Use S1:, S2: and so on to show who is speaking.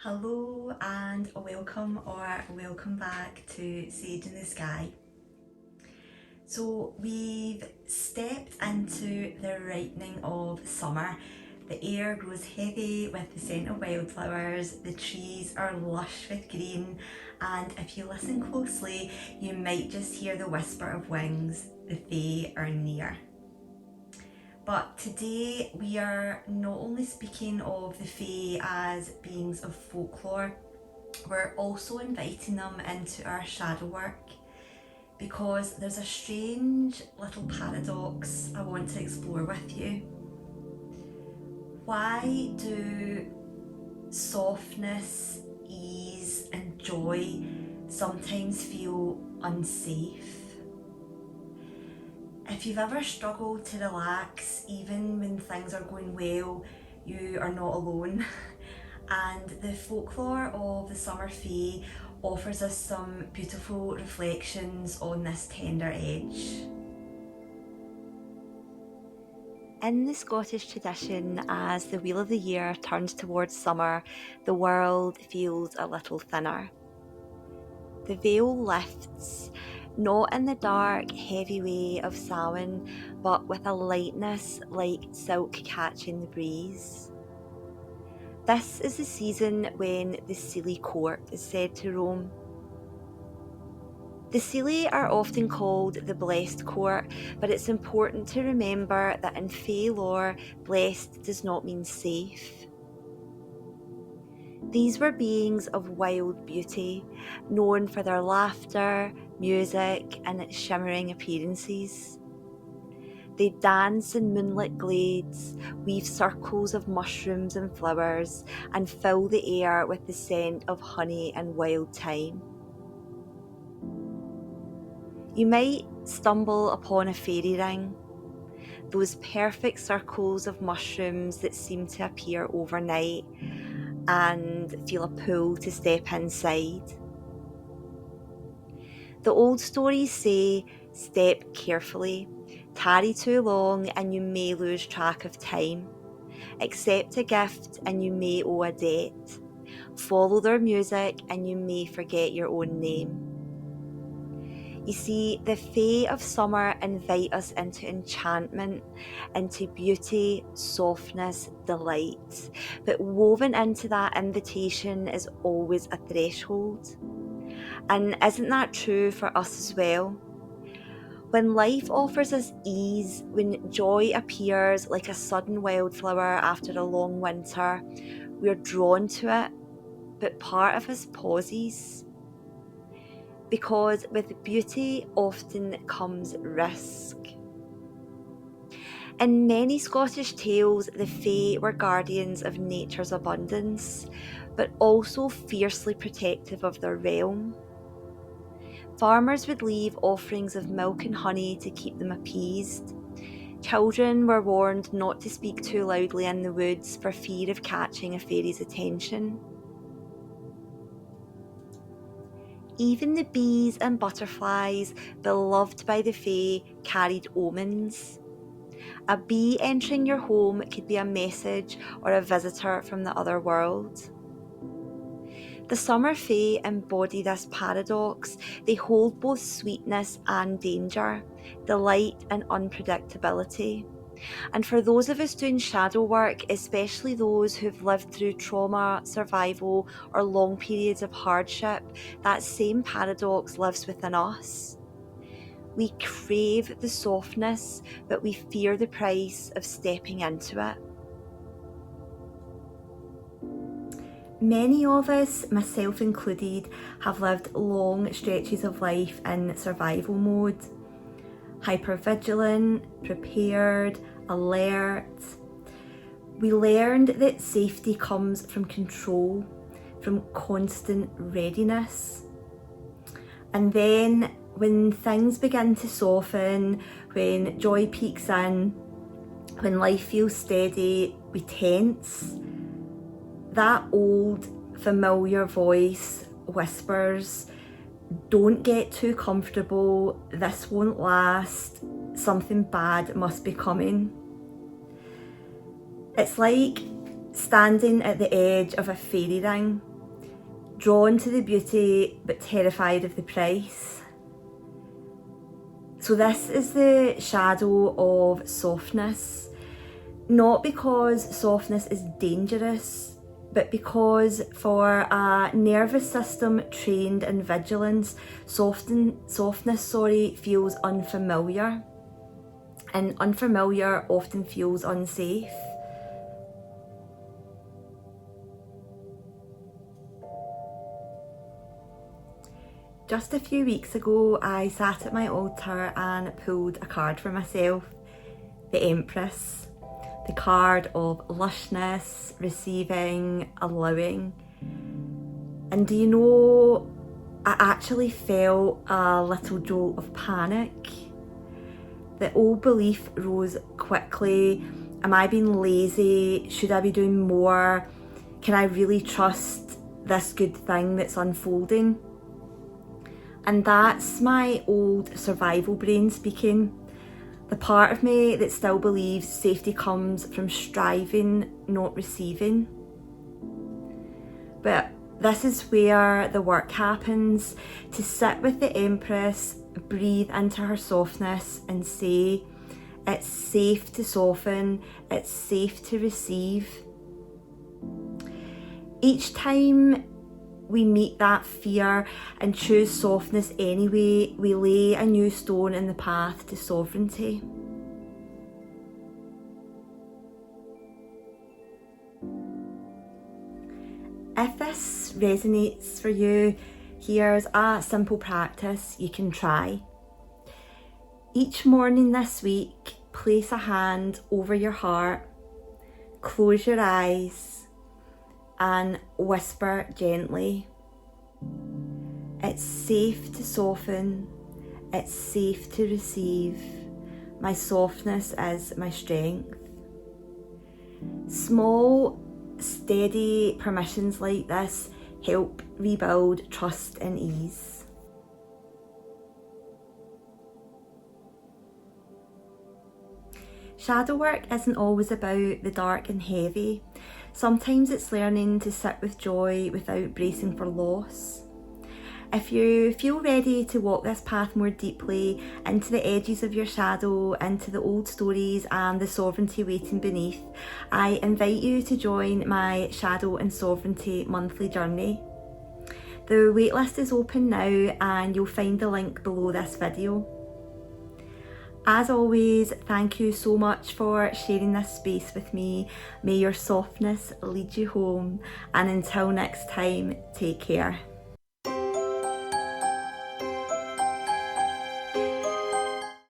S1: Hello and welcome back to Sage in the Sky. So we've stepped into the ripening of summer. The air grows heavy with the scent of wildflowers, the trees are lush with green, and if you listen closely, you might just hear the whisper of wings. The fae are near. But today we are not only speaking of the fae as beings of folklore, we're also inviting them into our shadow work because there's a strange little paradox I want to explore with you. Why do softness, ease, and joy sometimes feel unsafe? If you've ever struggled to relax, even when things are going well, you are not alone. And the folklore of the summer fae offers us some beautiful reflections on this tender edge. In the Scottish tradition, as the wheel of the year turns towards summer, the world feels a little thinner. The veil lifts, not in the dark, heavy way of Samhain, but with a lightness like silk catching the breeze. This is the season when the Seelie court is said to roam. The Seelie are often called the blessed court, but it's important to remember that in fae lore, blessed does not mean safe. These were beings of wild beauty, known for their laughter, music, and shimmering appearances. They dance in moonlit glades, weave circles of mushrooms and flowers, and fill the air with the scent of honey and wild thyme. You might stumble upon a fairy ring, those perfect circles of mushrooms that seem to appear overnight, and feel a pull to step inside. The old stories say, step carefully, tarry too long and you may lose track of time. Accept a gift and you may owe a debt. Follow their music and you may forget your own name. You see, the fae of summer invite us into enchantment, into beauty, softness, delight. But woven into that invitation is always a threshold. And isn't that true for us as well? When life offers us ease, when joy appears like a sudden wildflower after a long winter, we're drawn to it, but part of us pauses. Because with beauty often comes risk. In many Scottish tales, the fae were guardians of nature's abundance, but also fiercely protective of their realm. Farmers would leave offerings of milk and honey to keep them appeased. Children were warned not to speak too loudly in the woods for fear of catching a fairy's attention. Even the bees and butterflies, beloved by the fae, carried omens. A bee entering your home could be a message or a visitor from the other world. The summer fae embody this paradox. They hold both sweetness and danger, delight and unpredictability. And for those of us doing shadow work, especially those who've lived through trauma, survival, or long periods of hardship, that same paradox lives within us. We crave the softness, but we fear the price of stepping into it. Many of us, myself included, have lived long stretches of life in survival mode. Hypervigilant, prepared, alert. We learned that safety comes from control, from constant readiness. And then when things begin to soften, when joy peeks in, when life feels steady, we tense. That old familiar voice whispers, don't get too comfortable, this won't last, something bad must be coming. It's like standing at the edge of a fairy ring, drawn to the beauty but terrified of the price. So this is the shadow of softness, not because softness is dangerous, but because for a nervous system trained in vigilance, softness feels unfamiliar, and unfamiliar often feels unsafe. Just a few weeks ago, I sat at my altar and pulled a card for myself, the Empress, the card of lushness, receiving, allowing. And do you know, I actually felt a little jolt of panic. The old belief rose quickly. Am I being lazy? Should I be doing more? Can I really trust this good thing that's unfolding? And that's my old survival brain speaking. The part of me that still believes safety comes from striving, not receiving. But this is where the work happens, to sit with the Empress, breathe into her softness and say, it's safe to soften, it's safe to receive. Each time we meet that fear and choose softness anyway, we lay a new stone in the path to sovereignty. If this resonates for you, here's a simple practice you can try. Each morning this week, place a hand over your heart, close your eyes, and whisper gently, it's safe to soften, it's safe to receive, my softness is my strength. Small, steady permissions like this help rebuild trust and ease. Shadow work isn't always about the dark and heavy. Sometimes it's learning to sit with joy without bracing for loss. If you feel ready to walk this path more deeply into the edges of your shadow, into the old stories and the sovereignty waiting beneath, I invite you to join my Shadow and Sovereignty monthly journey. The waitlist is open now and you'll find the link below this video. As always, thank you so much for sharing this space with me. May your softness lead you home, and until next time, take care.